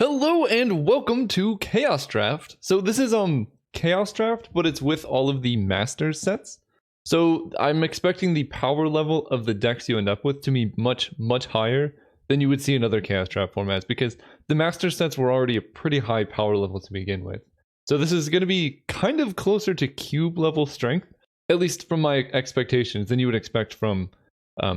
Hello and welcome to Chaos Draft. So this is Chaos Draft, but it's with all of the Masters sets. So I'm expecting the power level of the decks you end up with to be much higher than you would see in other Chaos Draft formats, because the Masters sets were already a pretty high power level to begin with. So this is going to be kind of closer to cube level strength, at least from my expectations, than you would expect from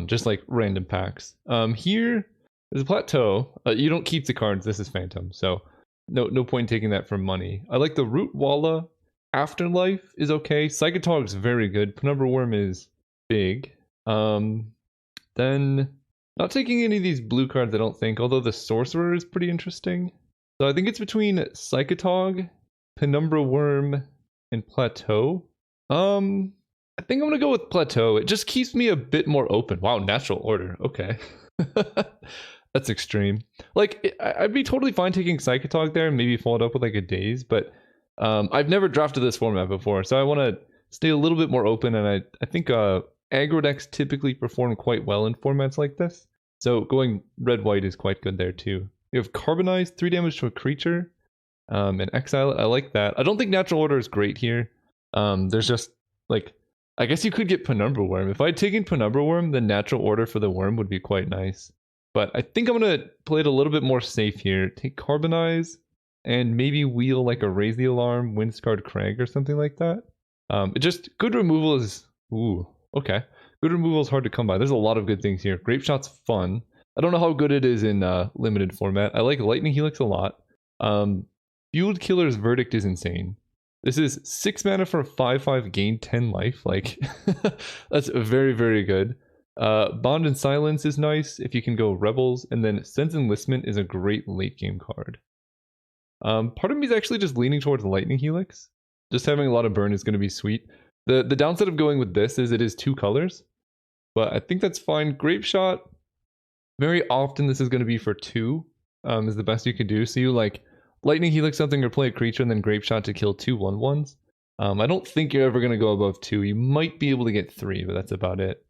just like random packs. Here there's a plateau. You don't keep the cards. This is Phantom, so no point taking that for money. I like the Root Walla. Afterlife is okay. Psychotog's very good. Penumbra Worm is big. Then not taking any of these blue cards, I don't think, although the Sorcerer is pretty interesting. So I think it's between Psychotog, Penumbra Worm, and Plateau. I think I'm gonna go with Plateau. It just keeps me a bit more open. Wow, Natural Order. Okay. That's extreme. Like, I'd be totally fine taking Psychotog there and maybe follow it up with like a Daze, but I've never drafted this format before, so I want to stay a little bit more open, and I think aggro decks typically perform quite well in formats like this, so going red-white is quite good there too. You have Carbonize, 3 damage to a creature, and Exile it. I like that. I don't think Natural Order is great here. There's just, like, I guess you could get Penumbra Worm. If I had taken Penumbra Worm, then Natural Order for the Worm would be quite nice. But I think I'm going to play it a little bit more safe here. Take Carbonize, and maybe wheel like a Raise the Alarm, Windscarred Crag, or something like that. It just, good removal is, ooh, okay. Good removal is hard to come by. There's a lot of good things here. Grape Shot's fun. I don't know how good it is in limited format. I like Lightning Helix a lot. Fueled Killer's Verdict is insane. This is 6 mana for a 5/5, gain 10 life. Like, that's very good. Bond and Silence is nice if you can go Rebels, and then Sense Enlistment is a great late game card. Part of me is actually just leaning towards Lightning Helix. Just having a lot of burn is going to be sweet. The downside of going with this is it is 2 colors, but I think that's fine. Grape Shot, very often this is going to be for 2, is the best you can do. So you like Lightning Helix something or play a creature and then Grape Shot to kill 2 1/1s. I don't think you're ever going to go above 2. You might be able to get 3, but that's about it.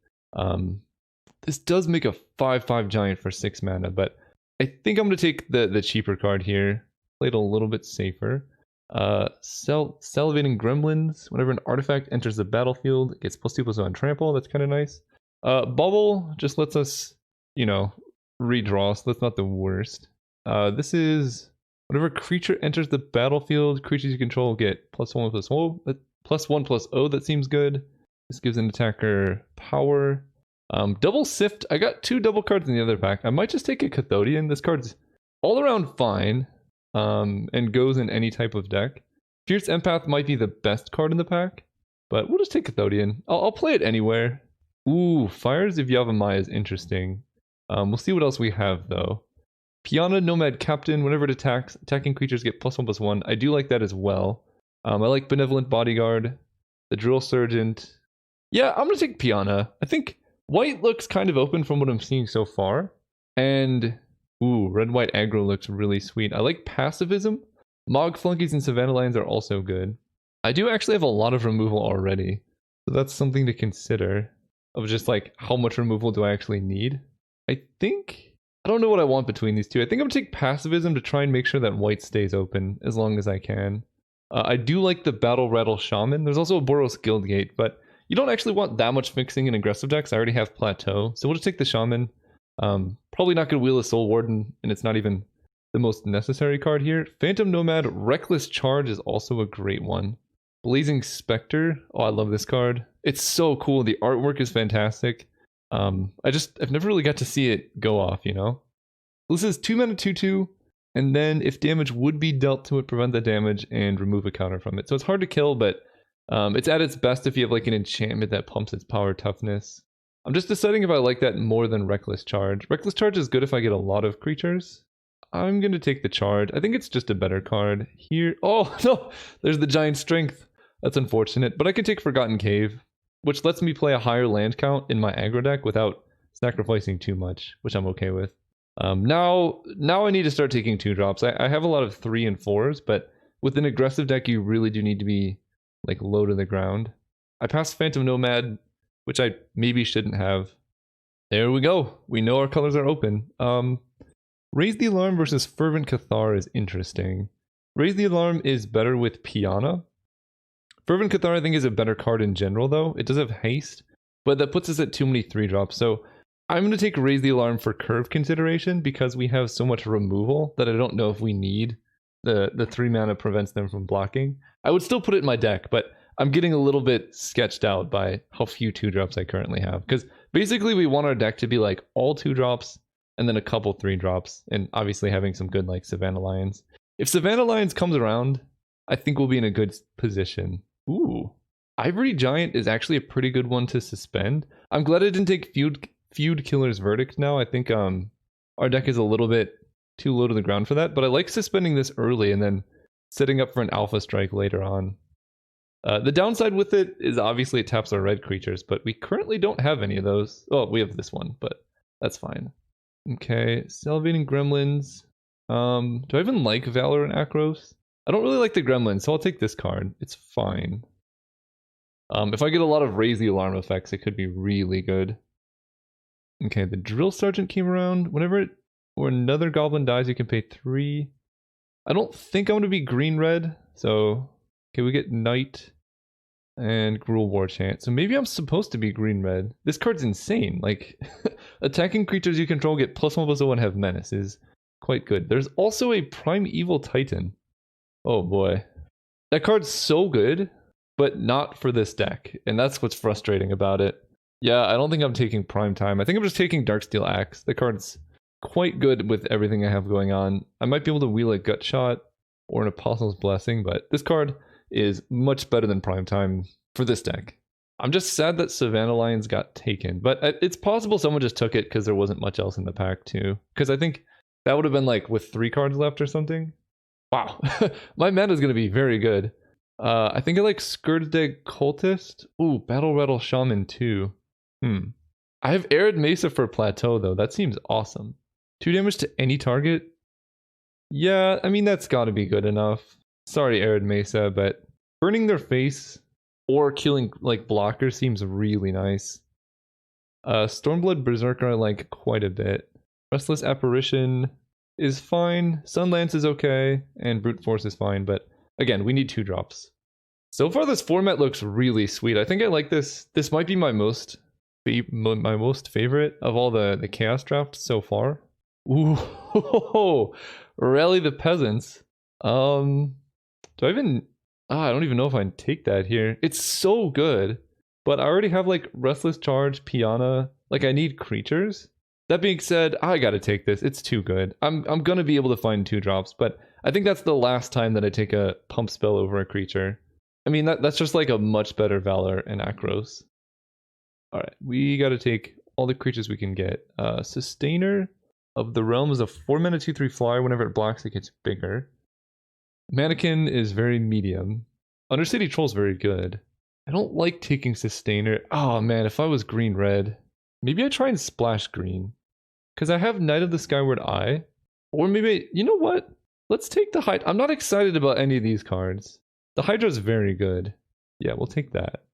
This does make a 5/5 giant for 6 mana, but I think I'm going to take the cheaper card here. Play it a little bit safer. Salivating Gremlins. Whenever an artifact enters the battlefield, it gets +2/+1 on trample. That's kind of nice. Bubble just lets us, you know, redraw, so that's not the worst. This is whenever a creature enters the battlefield, creatures you control get +1/+0. That seems good. This gives an attacker power. Double Sift. I got 2 double cards in the other pack. I might just take a Cathodian. This card's all around fine, and goes in any type of deck. Fierce Empath might be the best card in the pack, but we'll just take Cathodian. I'll play it anywhere. Ooh, Fires of Yavimaya is interesting. We'll see what else we have though. Piana Nomad Captain. Whenever it attacks, attacking creatures get +1/+1. I do like that as well. I like Benevolent Bodyguard, the Drill Sergeant. Yeah, I'm gonna take Piana. I think white looks kind of open from what I'm seeing so far. And ooh, red-white aggro looks really sweet. I like Passivism. Mog Flunkies and Savannah Lions are also good. I do actually have a lot of removal already, so that's something to consider, of just like how much removal do I actually need. I don't know what I want between these two. I think I'm gonna take Passivism to try and make sure that white stays open as long as I can. I do like the Battle Rattle Shaman. There's also a Boros Guildgate, but you don't actually want that much fixing in aggressive decks. I already have Plateau, so we'll just take the Shaman. Probably not going to wheel a Soul Warden, and it's not even the most necessary card here. Phantom Nomad, Reckless Charge is also a great one. Blazing Spectre, oh, I love this card. It's so cool. The artwork is fantastic. I've never really got to see it go off, you know? This is 2 mana 2/2, and then if damage would be dealt to it, prevent the damage and remove a counter from it. So it's hard to kill, but it's at its best if you have like an enchantment that pumps its power toughness. I'm just deciding if I like that more than Reckless Charge. Reckless Charge is good if I get a lot of creatures. I'm going to take the Charge. I think it's just a better card. Here, oh no, there's the Giant Strength. That's unfortunate, but I can take Forgotten Cave, which lets me play a higher land count in my aggro deck without sacrificing too much, which I'm okay with. Now I need to start taking 2-drops. I have a lot of 3 and 4s, but with an aggressive deck, you really do need to be like low to the ground. I passed Phantom Nomad, which I maybe shouldn't have. There we go. We know our colors are open. Raise the Alarm versus Fervent Cathar is interesting. Raise the Alarm is better with Piana. Fervent Cathar I think is a better card in general though. It does have haste, but that puts us at too many 3-drops. So I'm going to take Raise the Alarm for curve consideration because we have so much removal that I don't know if we need the 3 mana prevents them from blocking. I would still put it in my deck, but I'm getting a little bit sketched out by how few 2-drops I currently have. Because basically we want our deck to be like all 2-drops and then a couple 3-drops, and obviously having some good like Savannah Lions. If Savannah Lions comes around, I think we'll be in a good position. Ooh, Ivory Giant is actually a pretty good one to suspend. I'm glad I didn't take Feud Killer's Verdict now. I think our deck is a little bit too low to the ground for that, but I like suspending this early and then setting up for an Alpha Strike later on. The downside with it is obviously it taps our red creatures, but we currently don't have any of those. Oh, we have this one, but that's fine. Okay, Salivating Gremlins. Do I even like Valor and Akros? I don't really like the Gremlins, so I'll take this card. It's fine. If I get a lot of Raise the Alarm effects, it could be really good. Okay, the Drill Sergeant came around. Whenever or another goblin dies, you can pay 3. I don't think I'm going to be green-red, so... Okay, we get Knight and Gruul War Chant. So maybe I'm supposed to be green-red. This card's insane. Like, attacking creatures you control get +1/+0 and have Menace is quite good. There's also a Primeval Titan. Oh boy. That card's so good, but not for this deck. And that's what's frustrating about it. Yeah, I don't think I'm taking Prime Time. I think I'm just taking Darksteel Axe. The card's quite good with everything I have going on. I might be able to wheel a Gut Shot or an Apostle's Blessing, but this card is much better than Prime Time for this deck. I'm just sad that Savannah Lions got taken, but it's possible someone just took it because there wasn't much else in the pack too. Because I think that would have been like with 3 cards left or something. Wow, my mana is going to be very good. I think I like Scourge Cultist. Ooh, Battle Rattle Shaman too. I have Arid Mesa for Plateau though. That seems awesome. 2 damage to any target. Yeah, I mean that's got to be good enough. Sorry, Arid Mesa, but burning their face or killing like blockers seems really nice. Stormblood Berserker I like quite a bit. Restless Apparition is fine. Sunlance is okay, and Brute Force is fine, but again, we need 2-drops. So far, this format looks really sweet. I think I like this. This might be my most favorite of all the Chaos drafts so far. Ooh, Rally the Peasants. Do I even... I don't even know if I can take that here. It's so good, but I already have like Restless Charge, Piana. Like I need creatures. That being said, I gotta take this. It's too good. I'm gonna be able to find 2-drops, but I think that's the last time that I take a pump spell over a creature. I mean, that's just like a much better Valor and Akros. Alright, we gotta take all the creatures we can get. Sustainer of the Realm is a 4-mana 2/3 flyer. Whenever it blocks, it gets bigger. Mannequin is very medium. Undercity Troll is very good. I don't like taking Sustainer. Oh man, if I was green-red, maybe I try and splash green. Because I have Knight of the Skyward Eye. Or maybe, you know what? Let's take the Hydra. I'm not excited about any of these cards. The Hydra is very good. Yeah, we'll take that.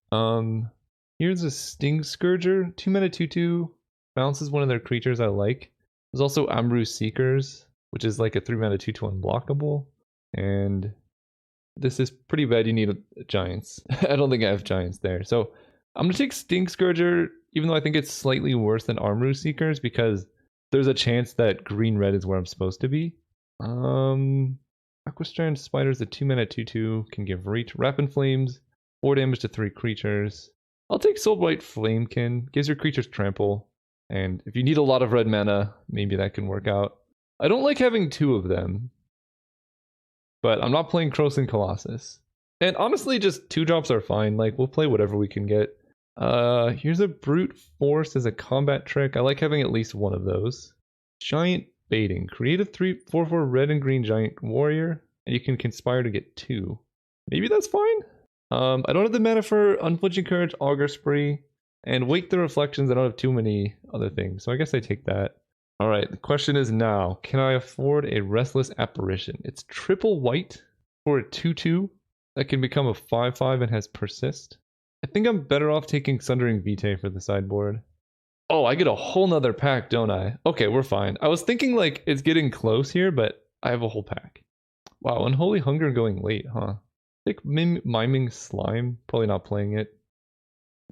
Here's a Sting Scourger. 2-mana 2/2. Bounces one of their creatures I like. There's also Amru Seekers, which is like a 3-mana 2/2 unblockable. And this is pretty bad. You need Giants. I don't think I have Giants there. So I'm going to take Sting Scourger, even though I think it's slightly worse than Amru Seekers, because there's a chance that green-red is where I'm supposed to be. Aquastrand Spider's a 2-mana 2/2, can give reach. Rapid Flames, 4 damage to 3 creatures. I'll take Soulblight Flamekin, gives your creatures trample, and if you need a lot of red mana, maybe that can work out. I don't like having 2 of them, but I'm not playing Krosan Colossus. And honestly, just 2-drops are fine, like we'll play whatever we can get. Here's a Brute Force as a combat trick. I like having at least one of those. Giant Baiting. Create a 3/4/4 red and green giant warrior, and you can conspire to get 2. Maybe that's fine? I don't have the mana for Unflinching Courage, Augur Spree, and Wake the Reflections. I don't have too many other things, so I guess I take that. Alright, the question is now, can I afford a Restless Apparition? It's triple white for a 2/2 that can become a 5/5 and has Persist. I think I'm better off taking Sundering Vitae for the sideboard. Oh, I get a whole nother pack, don't I? Okay, we're fine. I was thinking like it's getting close here, but I have a whole pack. Wow, Unholy Hunger going late, huh? Like Miming Slime, probably not playing it.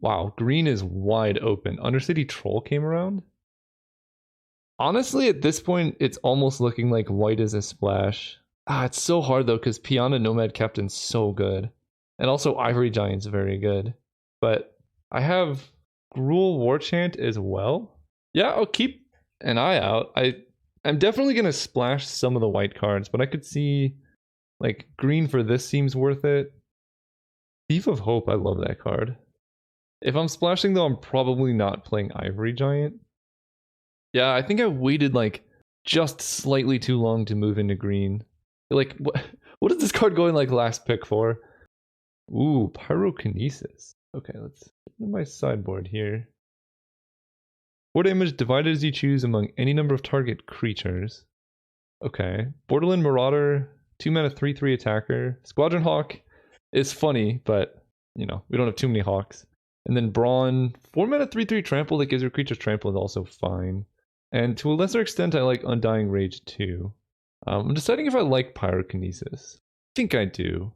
Wow, green is wide open. Undercity Troll came around? Honestly, at this point, it's almost looking like white is a splash. Ah, it's so hard though, because Piana Nomad Captain's so good. And also Ivory Giant's very good. But I have Gruul Warchant as well. Yeah, I'll keep an eye out. I'm definitely gonna splash some of the white cards, but I could see like green for this seems worth it. Thief of Hope, I love that card. If I'm splashing though, I'm probably not playing Ivory Giant. Yeah, I think I waited like just slightly too long to move into green. Like, what is this card going like last pick for? Ooh, Pyrokinesis. Okay, let's put my sideboard here. 4 damage divided as you choose among any number of target creatures. Okay. Borderland Marauder, 2 mana 3/3 attacker. Squadron Hawk is funny, but you know, we don't have too many hawks. And then Brawn, 4 mana 3/3 trample that gives your creatures trample is also fine. And to a lesser extent, I like Undying Rage too. I'm deciding if I like Pyrokinesis. I think I do.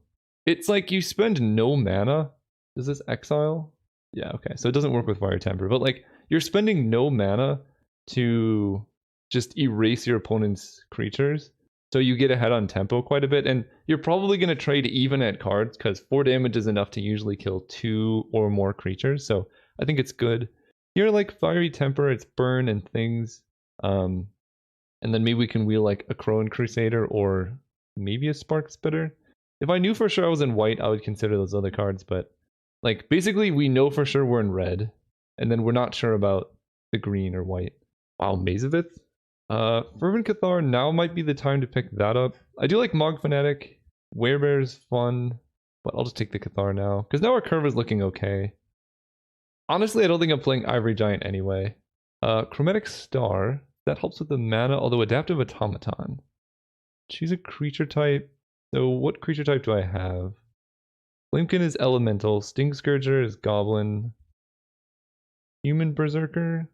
It's like you spend no mana. Does this exile? Yeah, okay. So it doesn't work with Fire Temper, but like you're spending no mana to just erase your opponent's creatures. So you get ahead on tempo quite a bit, and you're probably going to trade even at cards because 4 damage is enough to usually kill 2 or more creatures. So I think it's good. Here, like Fiery Temper, it's burn and things. And then maybe we can wheel like a Crone Crusader or maybe a Spark Spitter. If I knew for sure I was in white, I would consider those other cards, but like basically we know for sure we're in red, and then we're not sure about the green or white. Wow, Mazevith? Fervent Cathar, now might be the time to pick that up. I do like Mog Fanatic. Werebear's fun, but I'll just take the Cathar now, because now our curve is looking okay. Honestly, I don't think I'm playing Ivory Giant anyway. Chromatic Star, that helps with the mana, although Adaptive Automaton. Choose a creature type. So what creature type do I have? Flamekin is Elemental, Sting Scourger is Goblin, Human Berserker,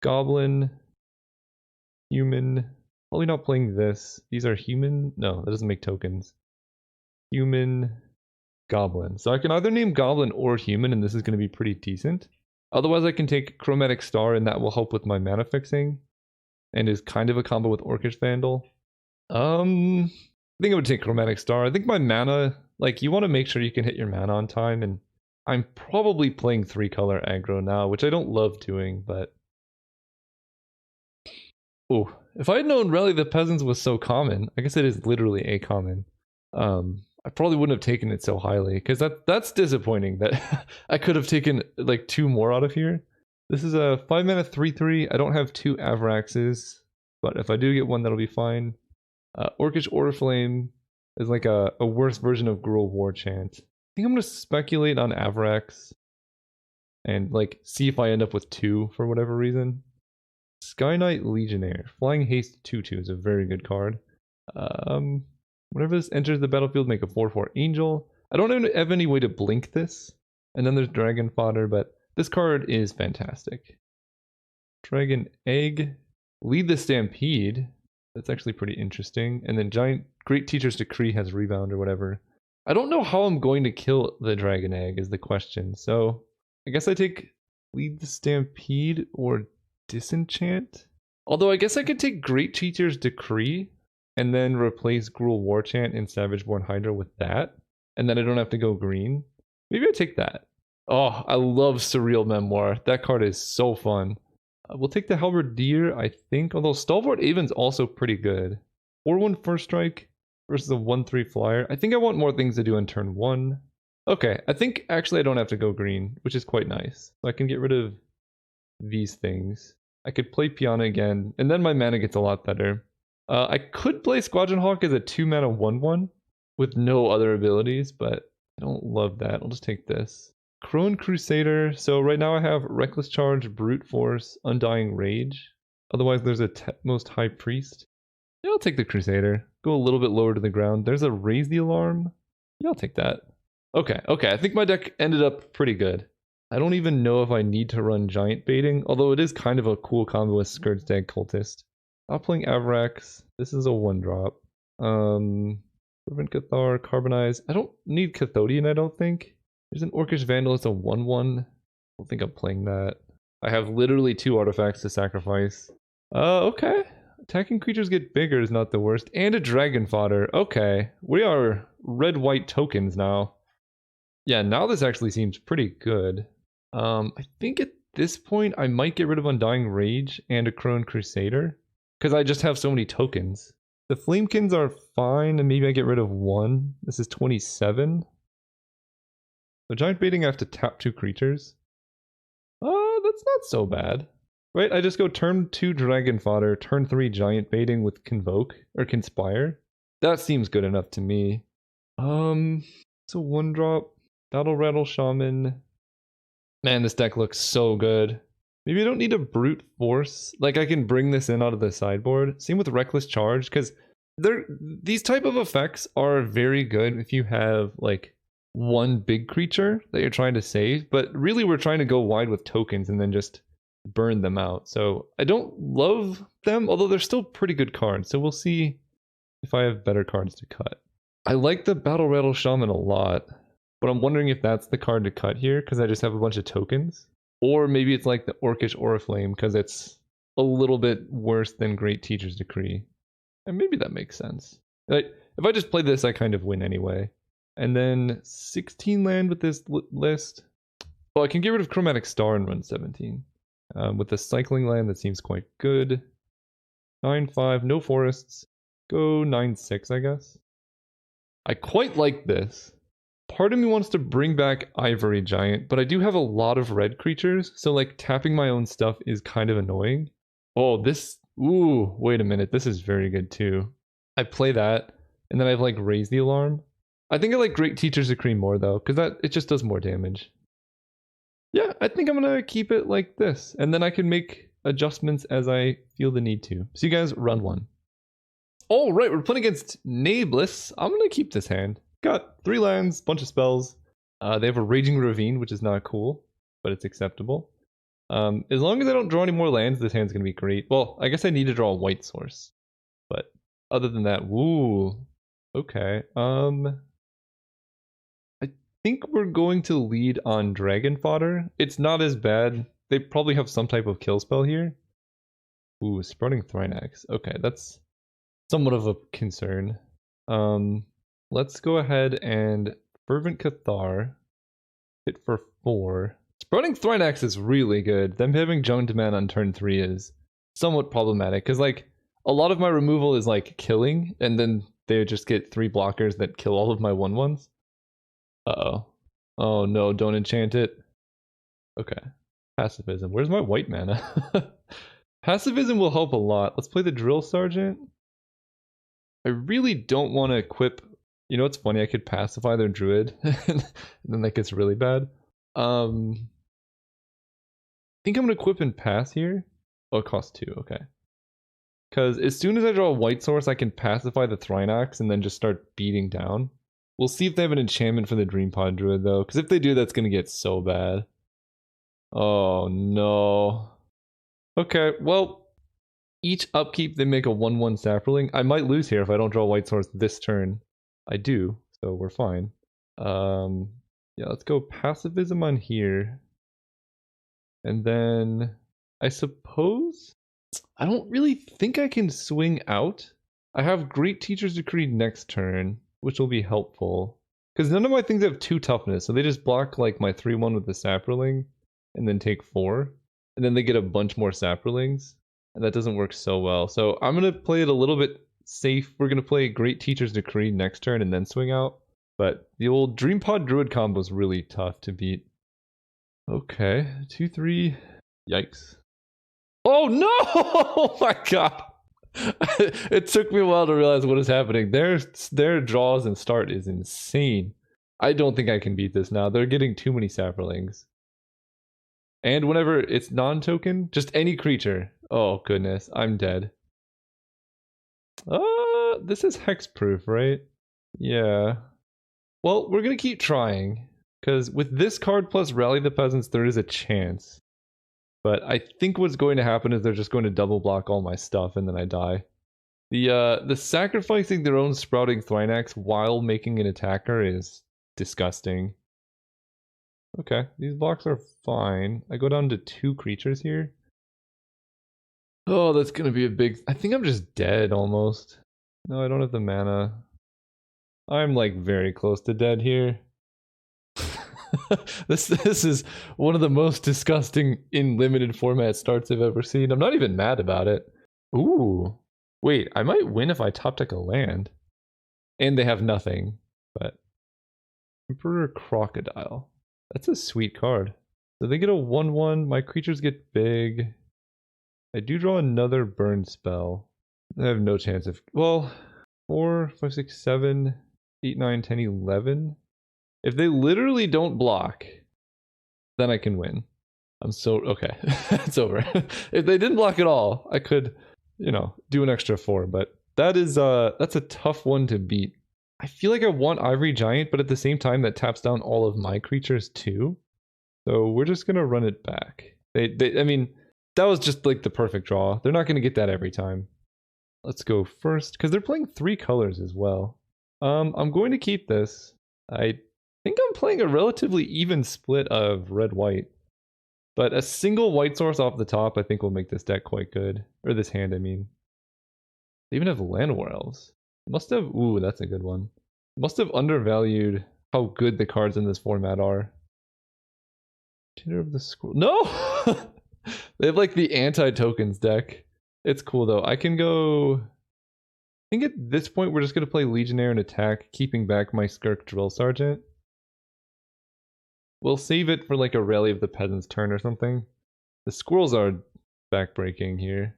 Goblin, Human. Probably not playing this. These are human. No, that doesn't make tokens. Human, Goblin. So I can either name Goblin or Human, and this is going to be pretty decent. Otherwise, I can take Chromatic Star, and that will help with my mana fixing, and is kind of a combo with Orcish Vandal. I think I would take Chromatic Star. I think my mana, like, you want to make sure you can hit your mana on time, and I'm probably playing 3-color aggro now, which I don't love doing, but... Oh, if I had known Rally the Peasants was so common, I guess it is literally a common, I probably wouldn't have taken it so highly, because that's disappointing that I could have taken like 2 more out of here. This is a 5 mana 3/3. I don't have 2 Avraxes, but if I do get one, that'll be fine. Orcish Oriflame is like a worse version of Gruul Warchant. I think I'm going to speculate on Avrax and like see if I end up with 2 for whatever reason. Sky Knight Legionnaire. Flying Haste 2/2 is a very good card. Whenever this enters the battlefield, make a 4/4 Angel. I don't have any way to blink this. And then there's Dragon Fodder, but this card is fantastic. Dragon Egg. Lead the Stampede. That's actually pretty interesting. And then Great Teacher's Decree has Rebound or whatever. I don't know how I'm going to kill the Dragon Egg is the question. So I guess I take Lead the Stampede or Disenchant. Although I guess I could take Great Teacher's Decree and then replace Gruul Warchant and Savageborn Hydra with that. And then I don't have to go green. Maybe I take that. Oh, I love Surreal Memoir. That card is so fun. We'll take the Halberdier, I think. Although Stalwart Avon's also pretty good. 4/1 First Strike versus a 1/3 Flyer. I think I want more things to do on turn 1. Okay, I think actually I don't have to go green, which is quite nice. So I can get rid of these things. I could play Piana again, and then my mana gets a lot better. I could play Squadron Hawk as a 2 mana 1/1 with no other abilities, but I don't love that. I'll just take this. Crone Crusader. So right now I have Reckless Charge, Brute Force, Undying Rage. Otherwise there's a Tetmost High Priest. Yeah, I'll take the Crusader. Go a little bit lower to the ground. There's a Raise the Alarm. Yeah, I'll take that. Okay, I think my deck ended up pretty good. I don't even know if I need to run Giant Baiting, although it is kind of a cool combo with Scourge Stag Cultist. Not playing Avrax. This is a 1-drop. Fervent Cathar, Carbonize. I don't need Cathodian, I don't think. There's an Orcish Vandal, it's a 1-1. I don't think I'm playing that. I have literally 2 artifacts to sacrifice. Okay. Attacking creatures get bigger is not the worst. And a Dragon Fodder. Okay. We are red-white tokens now. Yeah, now this actually seems pretty good. I think at this point I might get rid of Undying Rage and a Crone Crusader. Because I just have so many tokens. The Flamekins are fine, and maybe I get rid of 1. This is 27. So Giant Baiting, I have to tap 2 creatures. That's not so bad. Right, I just go turn 2 Dragon Fodder, turn 3 Giant Baiting with Convoke, or Conspire. That seems good enough to me. It's a 1-drop. Battle Rattle Shaman. Man, this deck looks so good. Maybe I don't need a Brute Force. Like, I can bring this in out of the sideboard. Same with Reckless Charge, because these type of effects are very good if you have, like, one big creature that you're trying to save. But really, we're trying to go wide with tokens and then just burn them out. So I don't love them, although they're still pretty good cards. So we'll see if I have better cards to cut. I like the Battle Rattle Shaman a lot, but I'm wondering if that's the card to cut here because I just have a bunch of tokens. Or maybe it's like the Orcish Oriflame because it's a little bit worse than Great Teacher's Decree. And maybe that makes sense. Like, if I just play this, I kind of win anyway. And then 16 land with this list. Oh, I can get rid of Chromatic Star and run 17. With the cycling land, that seems quite good. 9-5, no forests. Go 9-6, I guess. I quite like this. Part of me wants to bring back Ivory Giant, but I do have a lot of red creatures, so like tapping my own stuff is kind of annoying. Oh, this... Ooh, wait a minute. This is very good too. I play that, and then I've like raised the alarm. I think I like Great Teacher's Decree more though, because it just does more damage. Yeah, I think I'm gonna keep it like this, and then I can make adjustments as I feel the need to. So you guys run one. All right, we're playing against Nablus. I'm gonna keep this hand. Got 3 lands, bunch of spells. They have a Raging Ravine, which is not cool, but it's acceptable. As long as I don't draw any more lands, this hand's gonna be great. Well, I guess I need to draw a white source, but other than that, woo. Okay. I think we're going to lead on Dragon Fodder. It's not as bad. They probably have some type of kill spell here. Ooh, Sprouting Thrynax. Okay, that's somewhat of a concern. Let's go ahead and Fervent Cathar. Hit for 4. Sprouting Thrynax is really good. Them having Joan Man on turn 3 is somewhat problematic, because like a lot of my removal is like killing, and then they just get 3 blockers that kill all of my 1/1s. Uh-oh. Oh no, don't enchant it. Okay. Pacifism. Where's my white mana? Pacifism will help a lot. Let's play the Drill Sergeant. I really don't want to equip... You know what's funny? I could pacify their druid, and then that gets really bad. I think I'm gonna equip and pass here. Oh, it costs 2, okay. Because as soon as I draw a white source, I can pacify the Thrynax and then just start beating down. We'll see if they have an enchantment for the Dream Pod Druid, though, because if they do, that's gonna get so bad. Oh, no. Okay, well, each upkeep they make a 1/1 Saproling. I might lose here if I don't draw a white source this turn. I do, so we're fine. Yeah, let's go Pacifism on here. And then I suppose I don't really think I can swing out. I have Great Teacher's Decree next turn, which will be helpful. Because none of my things have 2 toughness, so they just block like my 3/1 with the Saproling and then take 4. And then they get a bunch more Saprolings. And that doesn't work so well. So I'm going to play it a little bit safe. We're going to play Great Teacher's Decree next turn and then swing out. But the old Dream Pod Druid combo is really tough to beat. Okay, 2-3. Yikes. Oh no! Oh my god! It took me a while to realize what is happening. Their draws and start is insane. I don't think I can beat this now. They're getting too many Saprolings. And whenever it's non-token, just any creature. Oh goodness, I'm dead. This is hexproof, right? Yeah. Well, we're gonna keep trying. Because with this card plus Rally the Peasants, there is a chance. But I think what's going to happen is they're just going to double block all my stuff and then I die. The sacrificing their own Sprouting Thrynax while making an attacker is disgusting. Okay, these blocks are fine. I go down to 2 creatures here. Oh, that's gonna be a big... I think I'm just dead almost. No, I don't have the mana. I'm like very close to dead here. This is one of the most disgusting in limited format starts I've ever seen. I'm not even mad about it. Ooh. Wait, I might win if I top deck a land. And they have nothing, but... Emperor Crocodile. That's a sweet card. So they get a 1/1, my creatures get big. I do draw another burn spell. I have no chance of... Well, 4, 5, 6, 7, 8, 9, 10, 11. If they literally don't block, then I can win. I'm so... Okay, it's over. If they didn't block at all, I could, you know, do an extra 4, but that is, that's a tough one to beat. I feel like I want Ivory Giant, but at the same time that taps down all of my creatures too. So we're just gonna run it back. I mean, that was just like the perfect draw. They're not gonna get that every time. Let's go first, because they're playing 3 colors as well. I'm going to keep this. I think I'm playing a relatively even split of red-white. But a single white source off the top I think will make this deck quite good. Or this hand, I mean. They even have Llanowar Elves. Must have... Ooh, that's a good one. Must have undervalued how good the cards in this format are. Titter of the Squirrel. No! They have like the anti-tokens deck. It's cool though. I can go... I think at this point we're just going to play Legionnaire and attack, keeping back my Skirk Drill Sergeant. We'll save it for like a Rally of the Peasants turn or something. The squirrels are backbreaking here.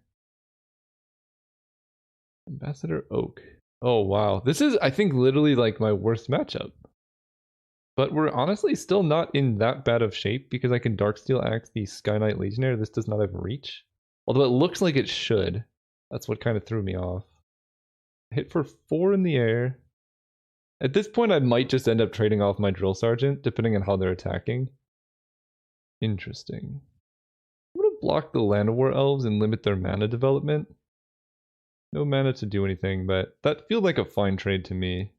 Ambassador Oak. Oh wow. This is, I think, literally like my worst matchup. But we're honestly still not in that bad of shape because I can Darksteel Axe the Sky Knight Legionnaire. This does not have reach. Although it looks like it should. That's what kind of threw me off. Hit for 4 in the air. At this point I might just end up trading off my Drill Sergeant, depending on how they're attacking. Interesting. I'm gonna block the Llanowar Elves and limit their mana development. No mana to do anything, but that feels like a fine trade to me.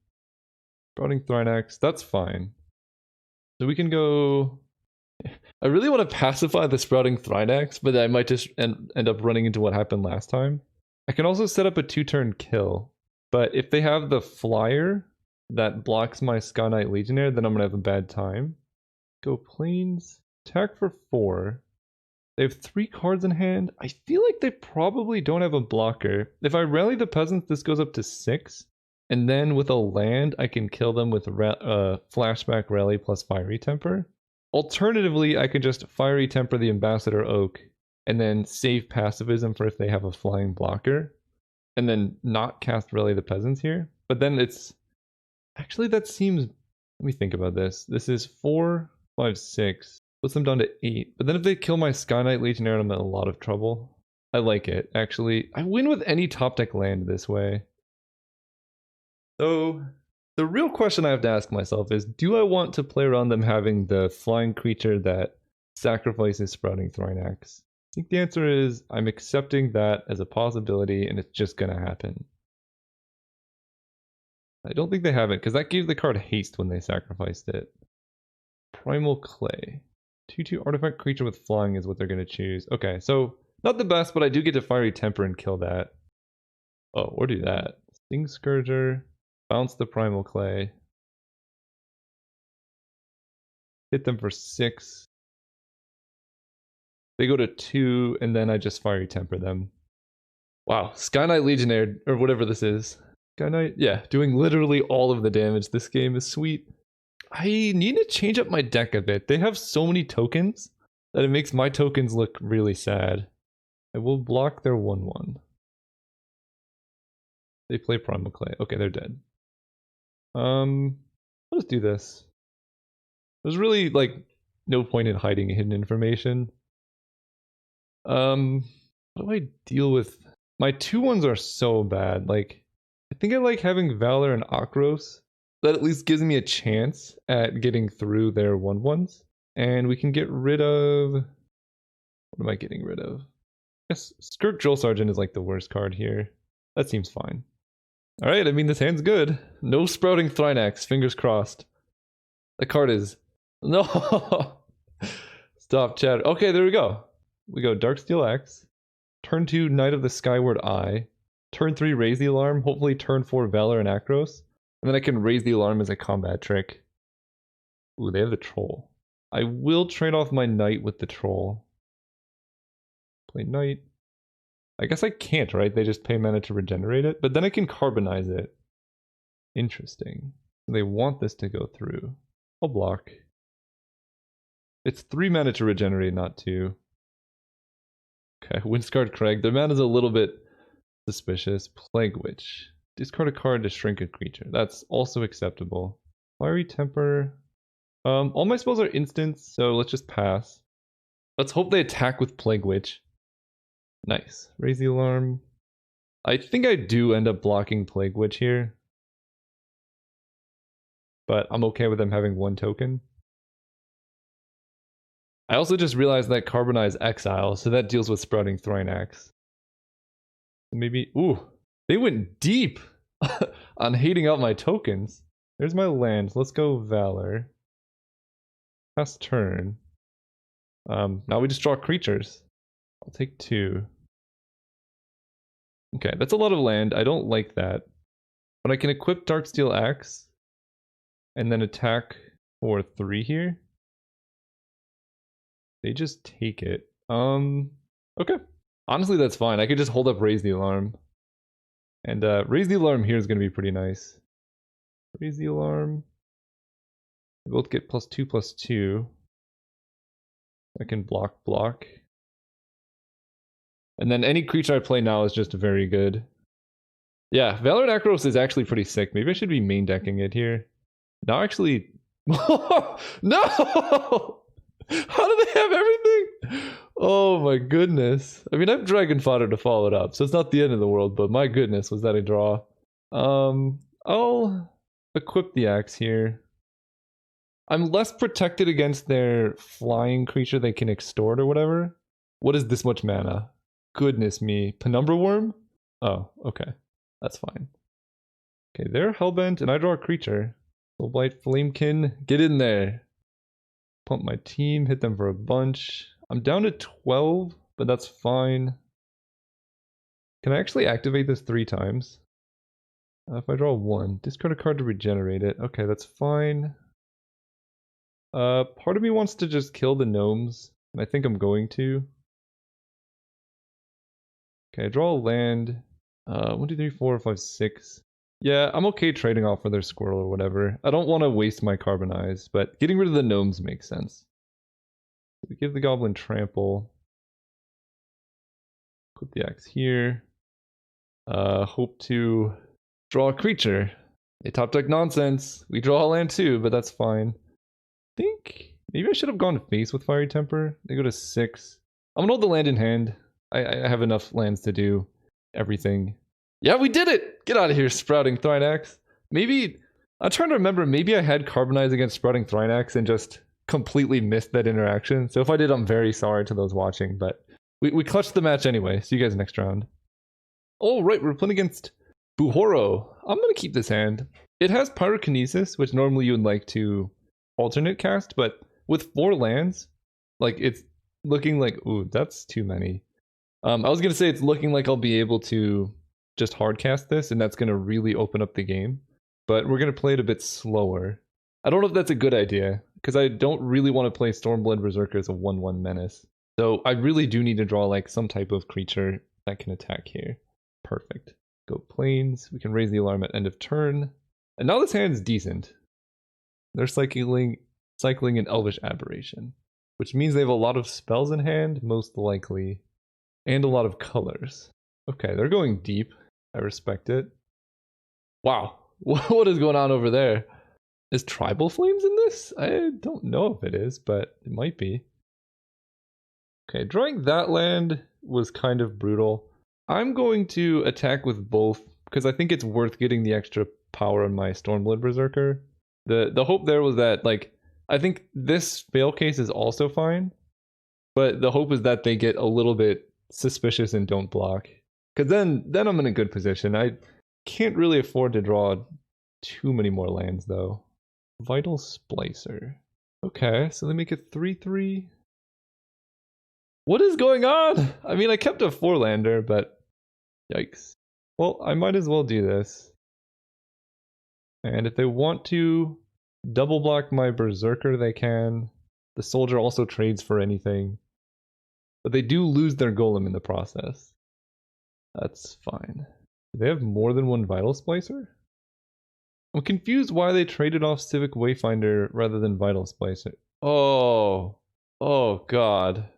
Sprouting Thrynax, that's fine. So we can go... I really want to pacify the Sprouting Thrynax, but I might just end up running into what happened last time. I can also set up a 2-turn kill, but if they have the flyer that blocks my Sky Knight Legionnaire, then I'm going to have a bad time. Go Plains, attack for 4. They have 3 cards in hand. I feel like they probably don't have a blocker. If I Rally the Peasants, this goes up to 6. And then with a land, I can kill them with Flashback Rally plus Fiery Temper. Alternatively, I could just Fiery Temper the Ambassador Oak and then save Pacifism for if they have a flying blocker. And then not cast Rally the Peasants here. But then it's... Actually, that seems... Let me think about this. This is 4, 5, 6. Puts them down to 8. But then if they kill my Sky Knight Legionnaire, I'm in a lot of trouble. I like it, actually. I win with any top deck land this way. So, the real question I have to ask myself is, do I want to play around them having the flying creature that sacrifices Sprouting Thrynax? I think the answer is, I'm accepting that as a possibility, and it's just gonna happen. I don't think they have it, because that gave the card haste when they sacrificed it. Primal Clay. 2/2 artifact creature with flying is what they're going to choose. Okay, so not the best, but I do get to Fiery Temper and kill that. Oh, or do that. Sting Scourger. Bounce the Primal Clay. Hit them for 6. They go to 2, and then I just Fiery Temper them. Wow, Sky Knight Legionnaire, or whatever this is. Sky Knight, yeah, doing literally all of the damage. This game is sweet. I need to change up my deck a bit. They have so many tokens that it makes my tokens look really sad. I will block their 1/1. They play Primal Clay. Okay, they're dead. I'll just do this. There's really, like, no point in hiding hidden information. How do I deal with... My 2/1s are so bad. Like, I think I like having Valor and Akros That at least gives me a chance at getting through their 1/1s. And we can get rid of... What am I getting rid of? Yes, Skirk Drill Sergeant is like the worst card here. That seems fine. Alright, I mean, this hand's good. No Sprouting Thrynax, fingers crossed. The card is... No! Stop chat. Okay, there we go. We go Darksteel X. Turn 2, Knight of the Skyward Eye. Turn 3, Raise the Alarm. Hopefully turn 4, Valor and Akros. And then I can Raise the Alarm as a combat trick. Ooh, they have the Troll. I will trade off my Knight with the Troll. Play Knight. I guess I can't, right? They just pay mana to regenerate it. But then I can carbonize it. Interesting. They want this to go through. I'll block. It's 3 mana to regenerate, not 2. Okay, Windscarred Crag. Their mana's a little bit suspicious. Plague Witch. Discard a card to shrink a creature. That's also acceptable. Fiery Temper. All my spells are instants, so let's just pass. Let's hope they attack with Plague Witch. Nice. Raise the Alarm. I think I do end up blocking Plague Witch here. But I'm okay with them having 1 token. I also just realized that Carbonize Exile, so that deals with Sprouting Thrynax. Maybe... Ooh! They went deep on hating out my tokens. There's my land. Let's go Valor. Pass turn. Now we just draw creatures. I'll take 2. Okay, that's a lot of land. I don't like that. But I can equip Darksteel Axe and then attack for 3 here. They just take it. Okay. Honestly, that's fine. I could just hold up Raise the Alarm. And Raise the Alarm here is going to be pretty nice. Raise the Alarm. We both get +2/+2. I can block. And then any creature I play now is just very good. Yeah, Valor and Akros is actually pretty sick. Maybe I should be main decking it here. Now actually... No! How do they have everything? Oh my goodness. I mean, I have Dragon Fodder to follow it up, so it's not the end of the world, but my goodness, was that a draw. I'll equip the axe here. I'm less protected against their flying creature they can extort or whatever. What is this much mana? Goodness me. Penumbra Worm? Oh, okay. That's fine. Okay, they're Hellbent, and I draw a creature. Soulblight Flamekin, get in there. Pump my team, hit them for a bunch. I'm down to 12, but that's fine. Can I actually activate this 3 times? If I draw 1, discard a card to regenerate it. Okay, that's fine. Part of me wants to just kill the gnomes, and I think I'm going to. Okay, I draw a land. 1, 2, 3, 4, 5, 6. Yeah, I'm okay trading off for their squirrel or whatever. I don't want to waste my carbonize, but getting rid of the gnomes makes sense. We give the goblin trample. Put the axe here. Hope to draw a creature. They top deck nonsense. We draw a land too, but that's fine. I think maybe I should have gone face with Fiery Temper. They go to 6. I'm gonna hold the land in hand. I have enough lands to do everything. Yeah, we did it! Get out of here, Sprouting Thrynax. Maybe, I'm trying to remember, maybe I had Carbonize against Sprouting Thrynax and just completely missed that interaction. So if I did, I'm very sorry to those watching, but we clutched the match anyway. See you guys next round. Oh, right, we're playing against Bujoro. I'm gonna keep this hand. It has Pyrokinesis, which normally you would like to alternate cast, but with 4 lands, like, it's looking like, ooh, that's too many. I was gonna say it's looking like I'll be able to just hardcast this, and that's gonna really open up the game. But we're gonna play it a bit slower. I don't know if that's a good idea, because I don't really want to play Stormblood Berserker as a 1/1 menace. So I really do need to draw like some type of creature that can attack here. Perfect. Go planes. We can raise the alarm at end of turn. And now this hand's decent. They're cycling an Elvish Aberration, which means they have a lot of spells in hand, most likely, and a lot of colors. Okay, they're going deep. I respect it. Wow, what is going on over there? Is Tribal Flames in this? I don't know if it is, but it might be. Okay, drawing that land was kind of brutal. I'm going to attack with both because I think it's worth getting the extra power on my Stormblood Berserker. The hope there was that, like, I think this fail case is also fine, but the hope is that they get a little bit suspicious and don't block. Because then I'm in a good position. I can't really afford to draw too many more lands, though. Vital Splicer. Okay, so they make it 3/3. What is going on? I mean, I kept a 4-lander, but yikes. Well, I might as well do this. And if they want to double block my Berserker, they can. The Soldier also trades for anything. But they do lose their Golem in the process. That's fine. Do they have more than one Vital Splicer? I'm confused why they traded off Civic Wayfinder rather than Vital Splicer. Oh god.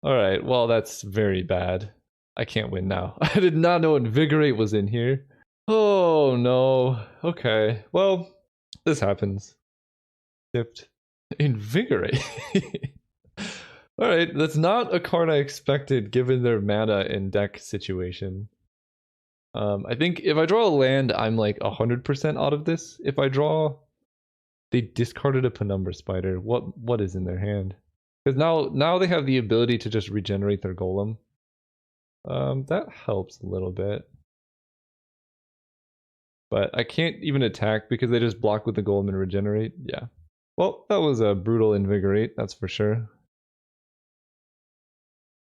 Alright, well that's very bad. I can't win now. I did not know Invigorate was in here. Oh no. Okay, well, this happens. Tipped. Invigorate. Alright, that's not a card I expected given their mana and deck situation. I think if I draw a land, I'm like 100% out of this. If I draw... They discarded a Penumbra Spider. What is in their hand? Because now they have the ability to just regenerate their Golem. That helps a little bit. But I can't even attack because they just block with the Golem and regenerate. Yeah. Well, that was a brutal Invigorate, that's for sure.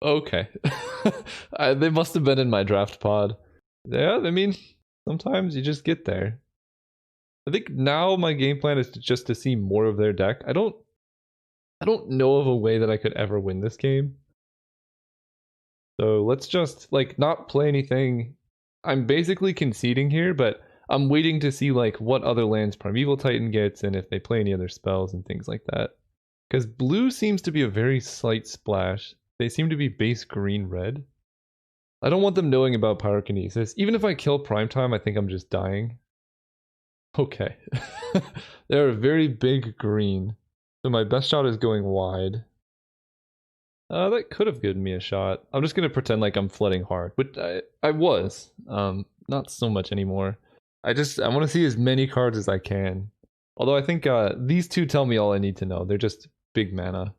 Okay. They must have been in my draft pod. Yeah, I mean, sometimes you just get there. I think now my game plan is just to see more of their deck. I don't know of a way that I could ever win this game. So let's just like not play anything. I'm basically conceding here, but I'm waiting to see like what other lands Primeval Titan gets and if they play any other spells and things like that. Because blue seems to be a very slight splash. They seem to be base green-red. I don't want them knowing about Pyrokinesis. Even if I kill Primetime, I think I'm just dying. Okay. They're a very big green. So my best shot is going wide. That could have given me a shot. I'm just going to pretend like I'm flooding hard. But I was. Not so much anymore. I want to see as many cards as I can. Although I think these two tell me all I need to know. They're just big mana.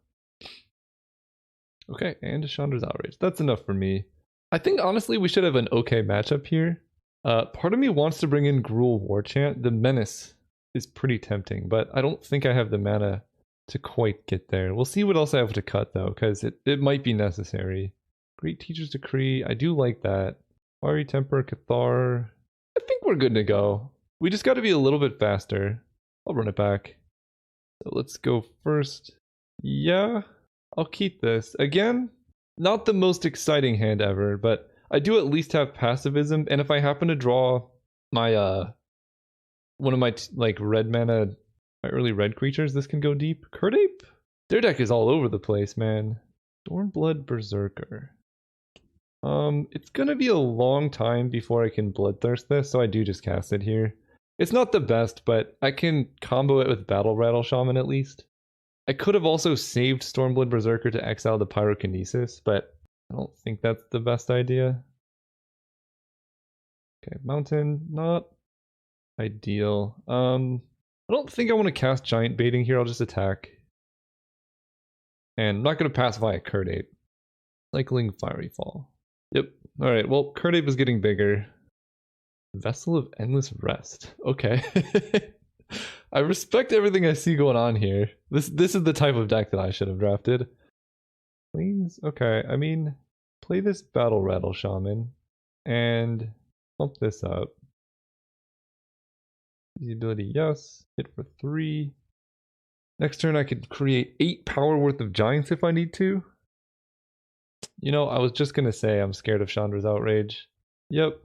Okay, and Chandra's Outrage. That's enough for me. I think honestly we should have an okay matchup here. Part of me wants to bring in Gruul Warchant. The Menace is pretty tempting, but I don't think I have the mana to quite get there. We'll see what else I have to cut though, because it might be necessary. Great Teacher's Decree, I do like that. Fiery Temper, Cathar. I think we're good to go. We just got to be a little bit faster. I'll run it back. So let's go first. Yeah, I'll keep this. Again, not the most exciting hand ever, but I do at least have passivism, and if I happen to draw my one of my like red mana, my early red creatures, this can go deep. Curdape? Their deck is all over the place, man. Stormblood Berserker. It's gonna be a long time before I can Bloodthirst this, so I do just cast it here. It's not the best, but I can combo it with Battle Rattle Shaman at least. I could have also saved Stormblood Berserker to exile the Pyrokinesis, but I don't think that's the best idea. Okay, Mountain, not ideal. I don't think I want to cast Giant Baiting here, I'll just attack. And I'm not going to pacify a Curdape. Cycling Fiery Fall. Yep, alright, well, Curdape is getting bigger. Vessel of Endless Rest. Okay. I respect everything I see going on here. This is the type of deck that I should have drafted. Plains? Okay, I mean, play this Battle Rattle Shaman and pump this up. Easy ability, yes. Hit for 3. Next turn I could create 8 power worth of giants if I need to. You know, I was just gonna say I'm scared of Chandra's Outrage. Yep.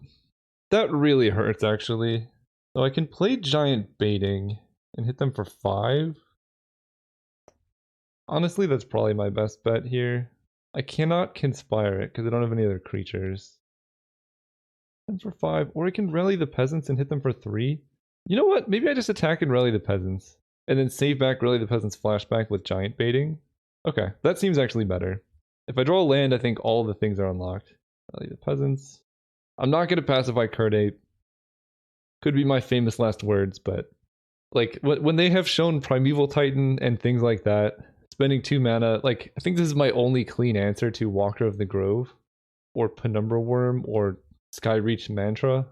That really hurts actually. So I can play Giant Baiting and hit them for 5. Honestly, that's probably my best bet here. I cannot Conspire it because I don't have any other creatures. And for 5, or I can Rally the Peasants and hit them for 3. You know what? Maybe I just attack and Rally the Peasants. And then save back Rally the Peasants flashback with Giant Baiting. Okay, that seems actually better. If I draw a land, I think all the things are unlocked. Rally the Peasants. I'm not going to pacify Curdape. Could be my famous last words, but like when they have shown Primeval Titan and things like that, spending 2 mana, like I think this is my only clean answer to Walker of the Grove, or Penumbra Worm, or Skyreach Manta.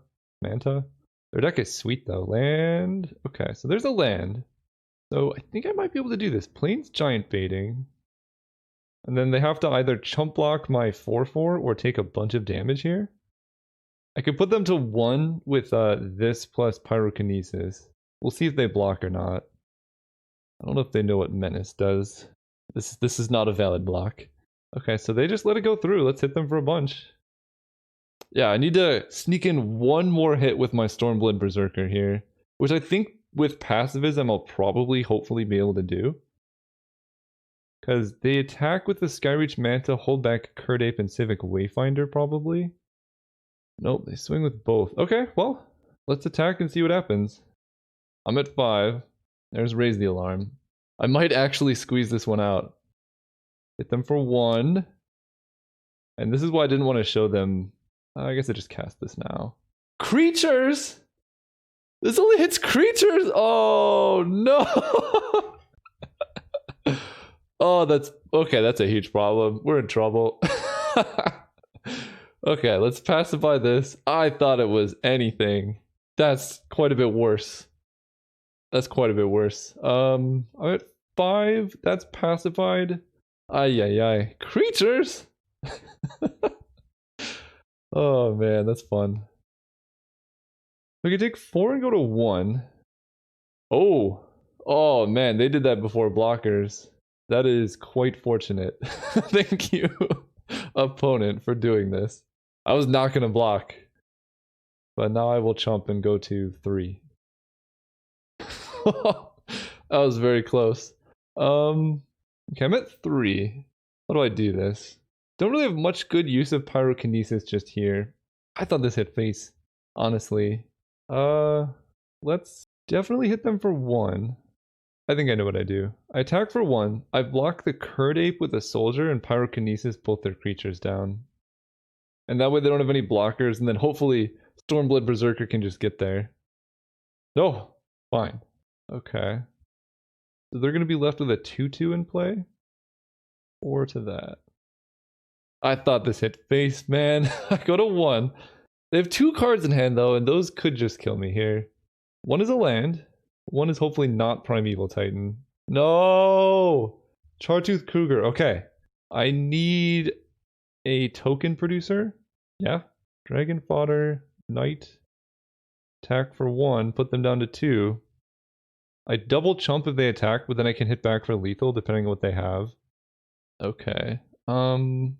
Their deck is sweet though. Land. Okay, so there's a land. So I think I might be able to do this. Plains Giant Baiting. And then they have to either chump block my 4/4 or take a bunch of damage here. I could put them to 1 with this plus Pyrokinesis. We'll see if they block or not. I don't know if they know what Menace does. This is not a valid block. Okay, so they just let it go through. Let's hit them for a bunch. Yeah, I need to sneak in one more hit with my Stormblood Berserker here, which I think with Passivism I'll probably hopefully be able to do. Because they attack with the Skyreach Manta, hold back Kurdape and Civic Wayfinder probably. Nope, they swing with both. Okay, well, let's attack and see what happens. I'm at 5. There's Raise the Alarm. I might actually squeeze this one out. Hit them for 1. And this is why I didn't want to show them. I guess I just cast this now. Creatures! This only hits creatures! Oh, no! Oh, that's... Okay, that's a huge problem. We're in trouble. Okay, let's pacify this. I thought it was anything. That's quite a bit worse. That's quite a bit worse. I'm at 5. That's pacified. Ay, ay, ay. Creatures! Oh, man, that's fun. We could take 4 and go to 1. Oh. Oh, man, they did that before blockers. That is quite fortunate. Thank you, opponent, for doing this. I was not going to block. But now I will chump and go to 3. That was very close. Okay, I'm at 3. How do I do this? Don't really have much good use of Pyrokinesis just here. I thought this hit face, honestly. Let's definitely hit them for 1. I think I know what I do. I attack for 1. I block the Kurdape with a soldier and Pyrokinesis both their creatures down. And that way they don't have any blockers, and then hopefully Stormblood Berserker can just get there. No, fine. Okay. So they're going to be left with a 2/2 in play? Or to that. I thought this hit face, man. I go to 1. They have 2 cards in hand though, and those could just kill me here. 1 is a land. 1 is hopefully not Primeval Titan. No! Chartooth Kruger. Okay. I need a token producer. Yeah. Dragon Fodder. Knight. Attack for 1. Put them down to 2. I double chump if they attack, but then I can hit back for lethal depending on what they have. Okay. I'm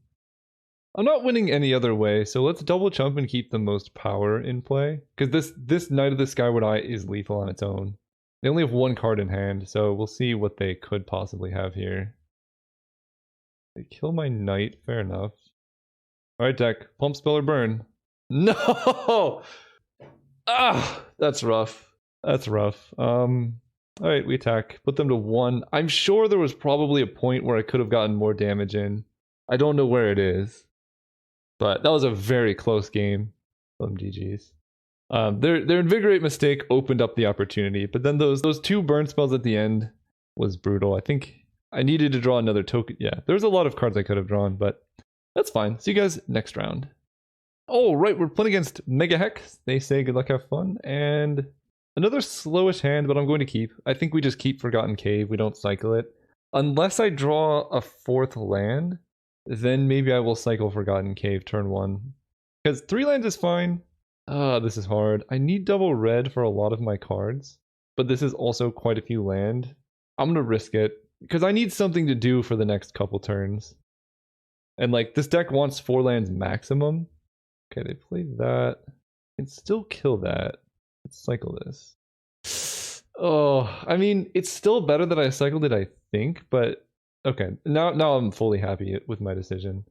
not winning any other way, so let's double chump and keep the most power in play. Because this Knight of the Skyward Eye is lethal on its own. They only have 1 card in hand, so we'll see what they could possibly have here. They kill my Knight, fair enough. Alright, deck. Pump, spell, or burn. No! Ah! That's rough. That's rough. Alright, we attack. Put them to 1. I'm sure there was probably a point where I could have gotten more damage in. I don't know where it is. But that was a very close game. GG's. Their Invigorate mistake opened up the opportunity, but then those 2 burn spells at the end was brutal. I think I needed to draw another token. Yeah, there's a lot of cards I could have drawn, but that's fine. See you guys next round. Oh, right, we're playing against Mega Hex. They say good luck, have fun, and another slowish hand, but I'm going to keep. I think we just keep Forgotten Cave. We don't cycle it. Unless I draw a 4th land, then maybe I will cycle Forgotten Cave turn 1. Because 3 lands is fine. This is hard. I need double red for a lot of my cards, but this is also quite a few land. I'm gonna risk it, because I need something to do for the next couple turns. And like, this deck wants 4 lands maximum. Okay, they play that. I can still kill that. Let's cycle this. Oh, I mean, it's still better that I cycled it, I think, but okay, now I'm fully happy with my decision.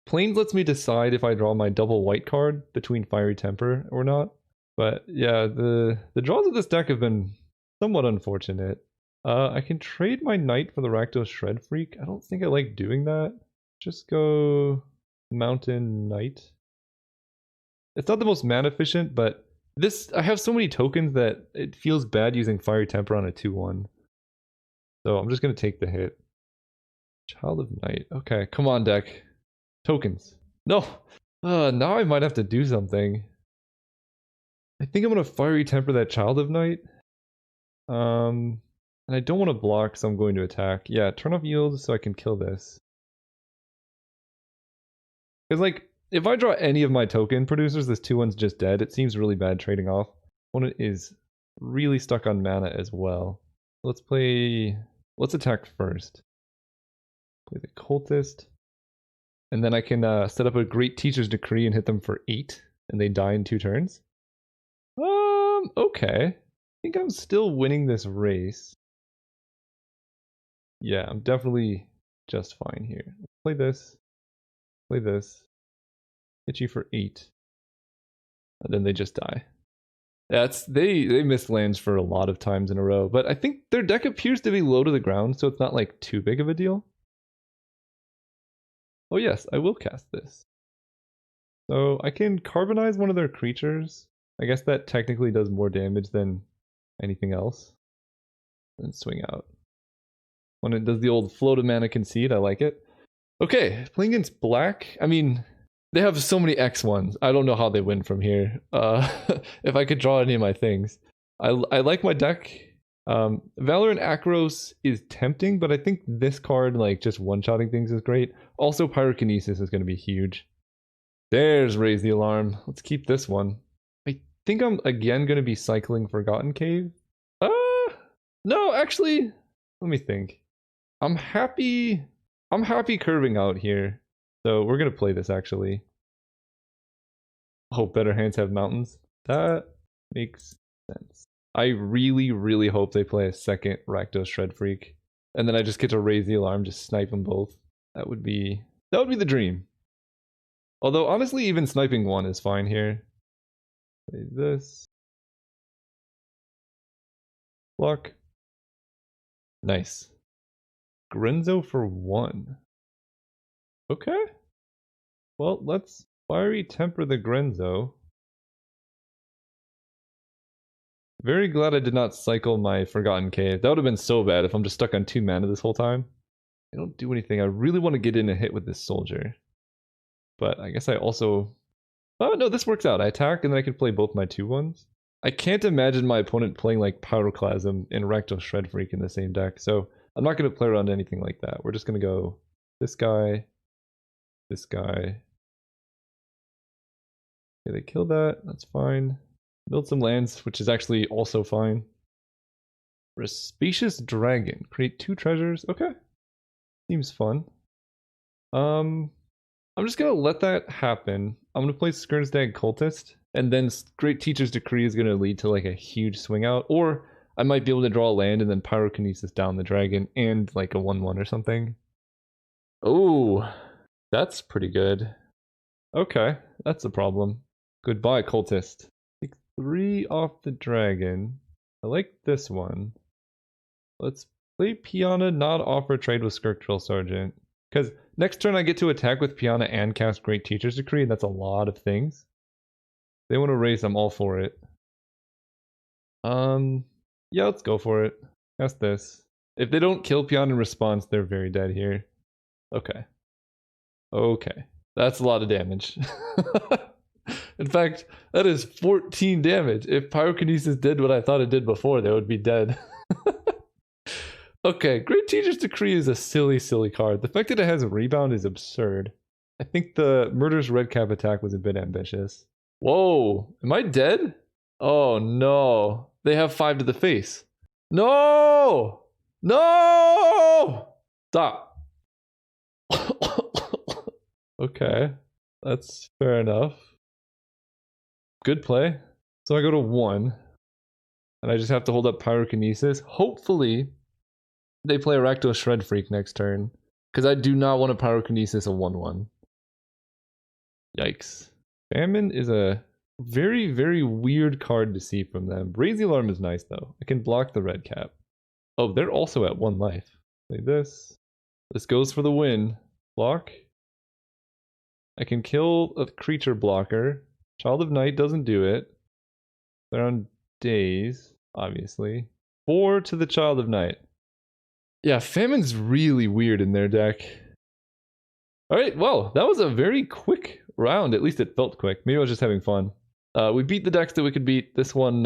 Plains lets me decide if I draw my double white card between Fiery Temper or not. But yeah, the draws of this deck have been somewhat unfortunate. I can trade my Knight for the Rakdos Shred Freak. I don't think I like doing that. Just go Mountain Knight. It's not the most mana efficient, but this I have so many tokens that it feels bad using Fiery Temper on a 2/1. So I'm just gonna take the hit. Child of Night. Okay, come on, deck. Tokens. No! Now I might have to do something. I think I'm gonna Fiery Temper that Child of Night. And I don't want to block, so I'm going to attack. Yeah, turn off yield so I can kill this. Because, like, if I draw any of my token producers, this 2/1's just dead. It seems really bad trading off. Opponent is really stuck on mana as well. Let's attack first. Play the Cultist. And then I can set up a Great Teacher's Decree and hit them for 8, and they die in 2 turns. Okay. I think I'm still winning this race. Yeah, I'm definitely just fine here. Play this. Play this. Hit you for 8. And then they just die. They miss lands for a lot of times in a row, but I think their deck appears to be low to the ground, so it's not like too big of a deal. Oh yes, I will cast this. So I can carbonize one of their creatures. I guess that technically does more damage than anything else. And swing out. When it does the old float of mana concede, I like it. Okay, playing against black. I mean, they have so many X1s. I don't know how they win from here. If I could draw any of my things. I like my deck. Valorant Akros is tempting, but I think this card, like, just one-shotting things is great. Also, Pyrokinesis is going to be huge. There's Raise the Alarm. Let's keep this one. I think I'm, again, going to be cycling Forgotten Cave. No, actually, let me think. I'm happy curving out here. So we're going to play this, actually. Oh, better hands have mountains. That makes sense. I really, really hope they play a second Rakdos Shred Freak. And then I just get to Raise the Alarm, just snipe them both. That would be the dream. Although, honestly, even sniping one is fine here. Play this. Block. Nice. Grenzo for 1. Okay. Well, let's Fiery Temper the Grenzo. Very glad I did not cycle my Forgotten Cave. That would have been so bad if I'm just stuck on 2 mana this whole time. I don't do anything. I really want to get in a hit with this soldier. But I guess I also... Oh, no, this works out. I attack and then I can play both my 2/1s. I can't imagine my opponent playing like Pyroclasm and Rakdos Shred Freak in the same deck, so I'm not going to play around anything like that. We're just going to go this guy, this guy. Okay, they killed that. That's fine. Build some lands, which is actually also fine. Spacious Dragon. Create 2 treasures. Okay. Seems fun. I'm just going to let that happen. I'm going to play Skirnsdag Cultist, and then Great Teacher's Decree is going to lead to like a huge swing out, or I might be able to draw a land and then Pyrokinesis down the dragon and like a 1/1 or something. Oh, that's pretty good. Okay, that's a problem. Goodbye, Cultist. Take 3 off the dragon. I like this one. Let's play Piana, not offer trade with Skirk Drill Sergeant. Because next turn I get to attack with Piana and cast Great Teacher's Decree, and that's a lot of things. If they want to raise, I'm all for it. Yeah, let's go for it. Cast this. If they don't kill Piana in response, they're very dead here. Okay. Okay. That's a lot of damage. In fact, that is 14 damage. If Pyrokinesis did what I thought it did before, they would be dead. Okay, Great Teacher's Decree is a silly, silly card. The fact that it has a rebound is absurd. I think the Murder's Red Cap attack was a bit ambitious. Whoa, am I dead? Oh no. They have 5 to the face. No! No! Stop. Okay, that's fair enough. Good play. So I go to 1. And I just have to hold up Pyrokinesis. Hopefully, they play a Rakdos Shred Freak next turn. Because I do not want a Pyrokinesis a 1/1. Yikes. Famine is a very, very weird card to see from them. Raise the Alarm is nice, though. I can block the red cap. Oh, they're also at 1 life. Play this. This goes for the win. Block. I can kill a creature blocker. Child of Night doesn't do it. They're on days, obviously. 4 to the Child of Night. Yeah, Famine's really weird in their deck. Alright, well, that was a very quick round. At least it felt quick. Maybe I was just having fun. We beat the decks that we could beat. This one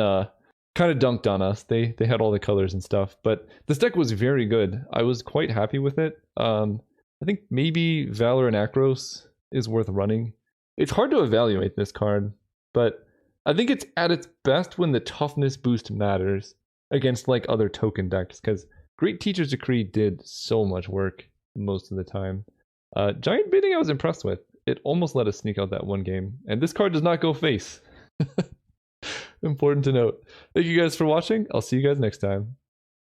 kind of dunked on us. They had all the colors and stuff. But this deck was very good. I was quite happy with it. I think maybe Valor and Akros is worth running. It's hard to evaluate this card, but I think it's at its best when the toughness boost matters against like other token decks, because Great Teacher's Decree did so much work most of the time. Giant Baiting I was impressed with. It almost let us sneak out that one game. And this card does not go face. Important to note. Thank you guys for watching. I'll see you guys next time.